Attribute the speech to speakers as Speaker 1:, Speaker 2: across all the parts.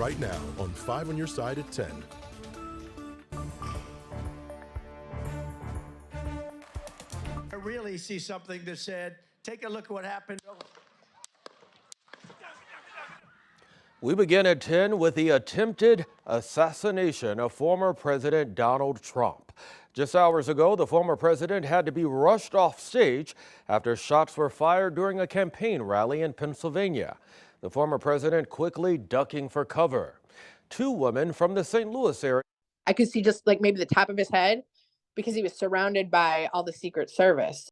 Speaker 1: Right now on 5 on your side at 10.
Speaker 2: I really see something that said, take a look at what happened.
Speaker 3: We begin at 10 with the attempted assassination of former President Donald Trump. Just hours ago, the former president had to be rushed off stage after shots were fired during a campaign rally in Pennsylvania. The former president quickly ducking for cover. Two women from the St. Louis area.
Speaker 4: I could see just like maybe the top of his head because he was surrounded by all the Secret Service.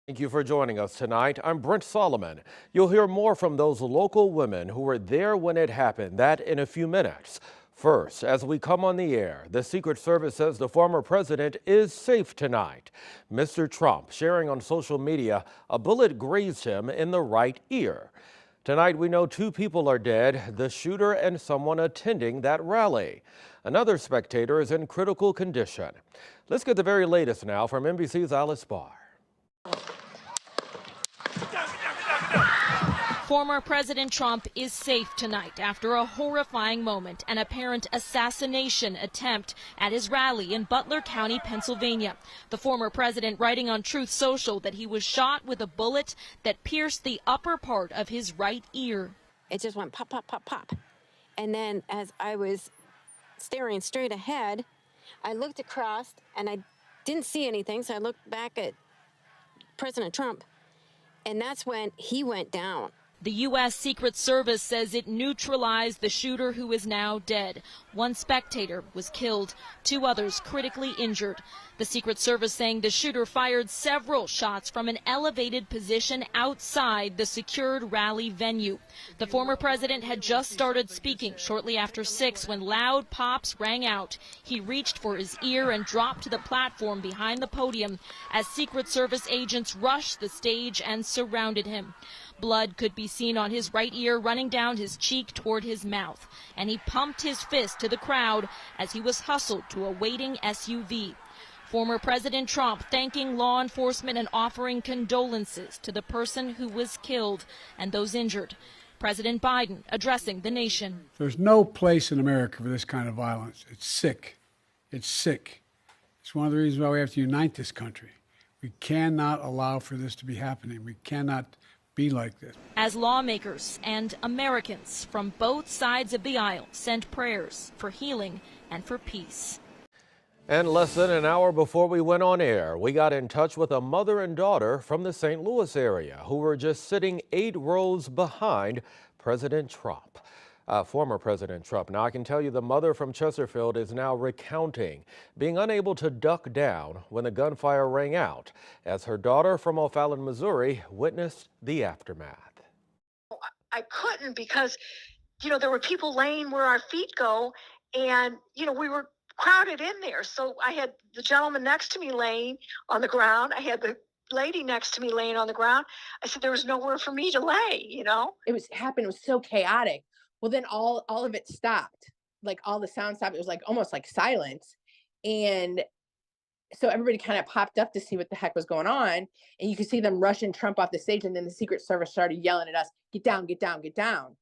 Speaker 3: Thank you for joining us tonight. I'm Brent Solomon. You'll hear more from those local women who were there when it happened, that in a few minutes. First, as we come on the air, the Secret Service says the former president is safe tonight. Mr. Trump sharing on social media a bullet grazed him in the right ear. Tonight, we know two people are dead, the shooter and someone attending that rally. Another spectator is in critical condition. Let's get the very latest now from NBC's Alice Barr.
Speaker 5: Former President Trump is safe tonight after a horrifying moment, an apparent assassination attempt at his rally in Butler County, Pennsylvania. The former president writing on Truth Social that he was shot with a bullet that pierced the upper part of his right ear.
Speaker 6: It just went pop, pop, pop, pop. And then as I was staring straight ahead, I looked across and I didn't see anything, so I looked back at President Trump, and that's when he went down.
Speaker 5: The U.S. Secret Service says it neutralized the shooter, who is now dead. One spectator was killed, two others critically injured. The Secret Service saying the shooter fired several shots from an elevated position outside the secured rally venue. The former president had just started speaking shortly after 6 when loud pops rang out. He reached for his ear and dropped to the platform behind the podium as Secret Service agents rushed the stage and surrounded him. Blood could be seen on his right ear running down his cheek toward his mouth, and he pumped his fist to the crowd as he was hustled to a waiting SUV. Former President Trump thanking law enforcement and offering condolences to the person who was killed and those injured. President Biden addressing the nation.
Speaker 7: There's no place in America for this kind of violence. It's sick. It's sick. It's one of the reasons why we have to unite this country. We cannot allow for this to be happening. We cannot be like this.
Speaker 5: As lawmakers and Americans from both sides of the aisle send prayers for healing and for peace.
Speaker 3: And less than an hour before we went on air, we got in touch with a mother and daughter from the St. Louis area who were just sitting 8 rows behind President Trump. Former President Trump. Now, I can tell you the mother from Chesterfield is now recounting being unable to duck down when the gunfire rang out as her daughter from O'Fallon, Missouri, witnessed the aftermath.
Speaker 8: I couldn't because, there were people laying where our feet go, and, we were crowded in there. So I had the gentleman next to me laying on the ground. I had the lady next to me laying on the ground. I said there was nowhere for me to lay,
Speaker 4: It happened. It was so chaotic. Well, then all of it stopped. Like all the sound stopped. It was like almost like silence. And so everybody kind of popped up to see what the heck was going on. And you could see them rushing Trump off the stage. And then the Secret Service started yelling at us, get down, get down, get down.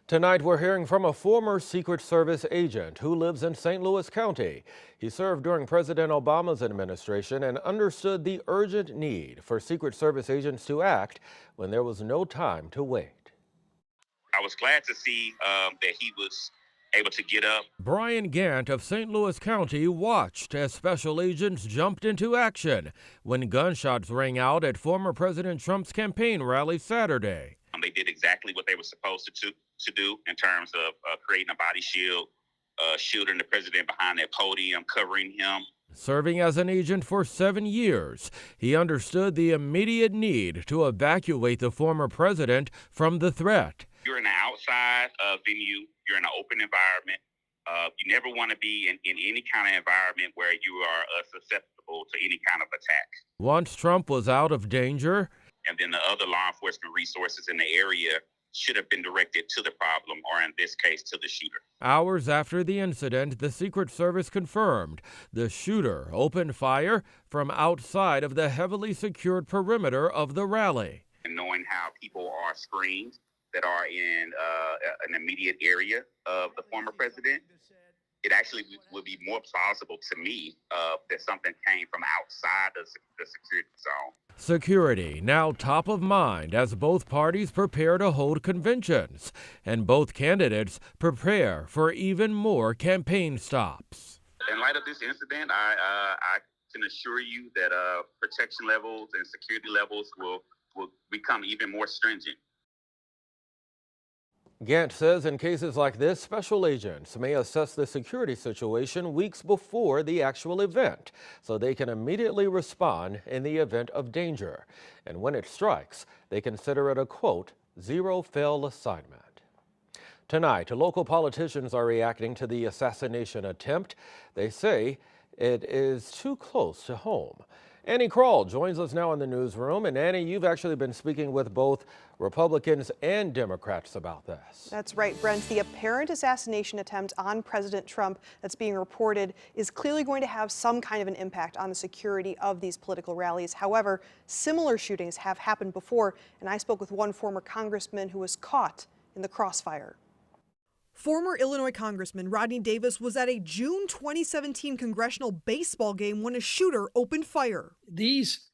Speaker 3: Tonight, we're hearing from a former Secret Service agent who lives in St. Louis County. He served during President Obama's administration and understood the urgent need for Secret Service agents to act when there was no time to wait.
Speaker 9: I was glad to see that he was able to get up.
Speaker 3: Brian Gant of St. Louis County watched as special agents jumped into action when gunshots rang out at former President Trump's campaign rally Saturday.
Speaker 9: They did exactly what they were supposed to do in terms of creating a body shield, shielding the president behind that podium, covering him.
Speaker 3: Serving as an agent for 7 years, he understood the immediate need to evacuate the former president from the threat.
Speaker 9: You're in an outside venue. You're in an open environment. You never want to be in any kind of environment where you are susceptible to any kind of attack.
Speaker 3: Once Trump was out of danger,
Speaker 9: and then the other law enforcement resources in the area should have been directed to the problem, or in this case, to the shooter.
Speaker 3: Hours after the incident, the Secret Service confirmed the shooter opened fire from outside of the heavily secured perimeter of the rally.
Speaker 9: And knowing how people are screened, that are in an immediate area of the former president, it actually would be more plausible to me that something came from outside the security zone.
Speaker 3: Security now top of mind as both parties prepare to hold conventions, and both candidates prepare for even more campaign stops.
Speaker 9: In light of this incident, I can assure you that protection levels and security levels will become even more stringent.
Speaker 3: Gant says in cases like this, special agents may assess the security situation weeks before the actual event, so they can immediately respond in the event of danger. And when it strikes, they consider it a, quote, zero-fail assignment. Tonight, local politicians are reacting to the assassination attempt. They say it is too close to home. Annie Kroll joins us now in the newsroom. And Annie, you've actually been speaking with both Republicans and Democrats about this.
Speaker 10: That's right, Brent. The apparent assassination attempt on President Trump that's being reported is clearly going to have some kind of an impact on the security of these political rallies. However, similar shootings have happened before, and I spoke with one former congressman who was caught in the crossfire. Former Illinois Congressman Rodney Davis was at a June 2017 congressional baseball game when a shooter opened fire.
Speaker 11: These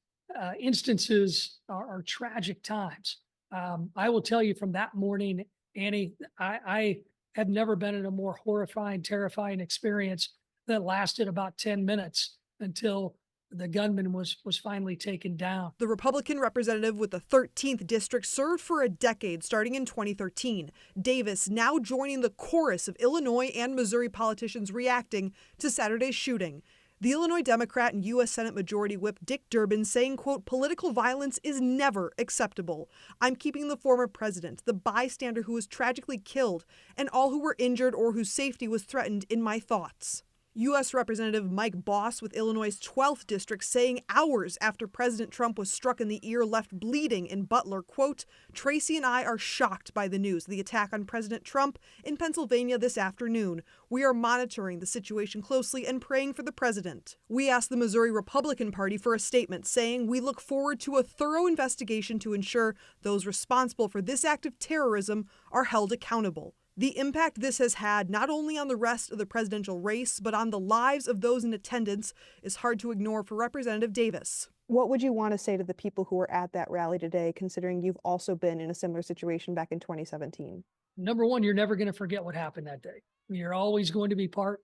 Speaker 11: instances are tragic times. I will tell you from that morning, Annie, I have never been in a more horrifying, terrifying experience that lasted about 10 minutes until the gunman was finally taken down.
Speaker 10: The Republican representative with the 13th district served for a decade starting in 2013. Davis now joining the chorus of Illinois and Missouri politicians reacting to Saturday's shooting. The Illinois Democrat and U.S. Senate Majority Whip Dick Durbin saying, quote, political violence is never acceptable. I'm keeping the former president, the bystander who was tragically killed, and all who were injured or whose safety was threatened in my thoughts. U.S. Representative Mike Boss with Illinois' 12th district saying hours after President Trump was struck in the ear left bleeding in Butler, quote, Tracy and I are shocked by the news of the attack on President Trump in Pennsylvania this afternoon. We are monitoring the situation closely and praying for the president. We asked the Missouri Republican Party for a statement saying we look forward to a thorough investigation to ensure those responsible for this act of terrorism are held accountable. The impact this has had not only on the rest of the presidential race, but on the lives of those in attendance is hard to ignore for Representative Davis. What would you want to say to the people who were at that rally today, considering you've also been in a similar situation back in 2017?
Speaker 11: Number one, you're never going to forget what happened that day. You're always going to be part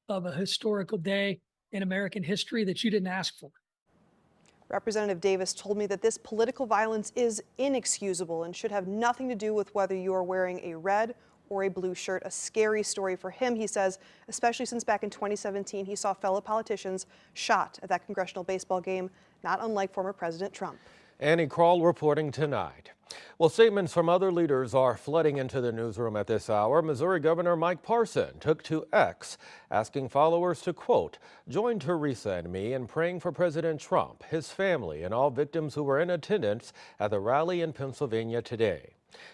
Speaker 11: of a historical day in American history that you didn't ask for.
Speaker 10: Representative Davis told me that this political violence is inexcusable and should have nothing to do with whether you are wearing a red or a blue shirt. A scary story for him, he says, especially since back in 2017 he saw fellow politicians shot at that congressional baseball game, not unlike former President Trump.
Speaker 3: Annie Kroll reporting tonight. Well, statements from other leaders are flooding into the newsroom at this hour. Missouri Governor Mike Parson took to X, asking followers to, quote, join Teresa and me in praying for President Trump, his family, and all victims who were in attendance at the rally in Pennsylvania today.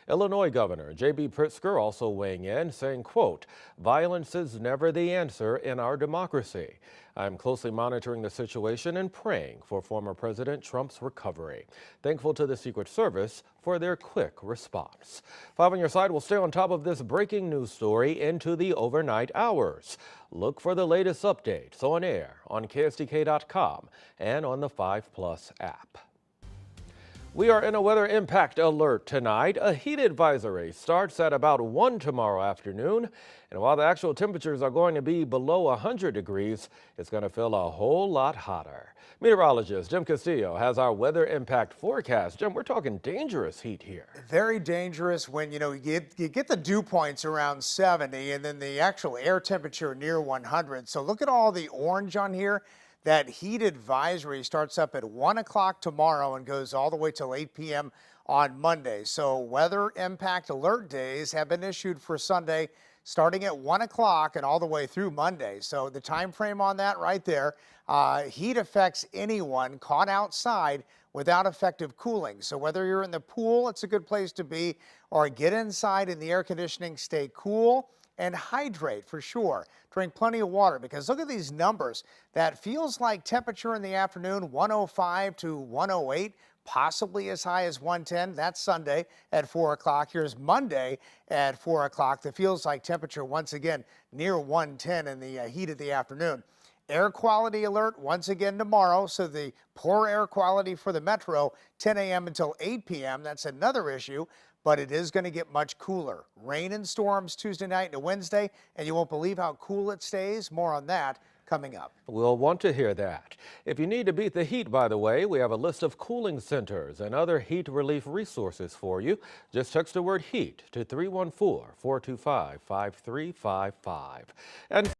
Speaker 3: Illinois Governor J.B. Pritzker also weighing in, saying, quote, violence is never the answer in our democracy. I'm closely monitoring the situation and praying for former President Trump's recovery. Thankful to the Secret Service for their quick response. 5 on your side will stay on top of this breaking news story into the overnight hours. Look for the latest updates on air on KSDK.com and on the 5+ app. We are in a weather impact alert tonight. A heat advisory starts at about 1 tomorrow afternoon. And while the actual temperatures are going to be below 100 degrees, it's going to feel a whole lot hotter. Meteorologist Jim Castillo has our weather impact forecast. Jim, we're talking dangerous heat here.
Speaker 12: Very dangerous when, you get the dew points around 70 and then the actual air temperature near 100. So look at all the orange on here. That heat advisory starts up at 1 o'clock tomorrow and goes all the way till 8 p.m. on Monday. So weather impact alert days have been issued for Sunday starting at 1 o'clock and all the way through Monday. So the time frame on that right there, heat affects anyone caught outside without effective cooling. So whether you're in the pool, it's a good place to be, or get inside in the air conditioning, stay cool and hydrate for sure. Drink plenty of water, because look at these numbers. That feels like temperature in the afternoon, 105 to 108. possibly as high as 110. That's Sunday at 4 o'clock. Here's Monday at 4 o'clock. The feels like temperature once again near 110 in the heat of the afternoon. Air quality alert once again tomorrow. So the poor air quality for the metro, 10 a.m. until 8 p.m. That's another issue, but it is going to get much cooler. Rain and storms Tuesday night into Wednesday, and you won't believe how cool it stays. More on that coming up.
Speaker 3: We'll want to hear that. If you need to beat the heat, by the way, we have a list of cooling centers and other heat relief resources for you. Just text the word HEAT to 314-425-5355. And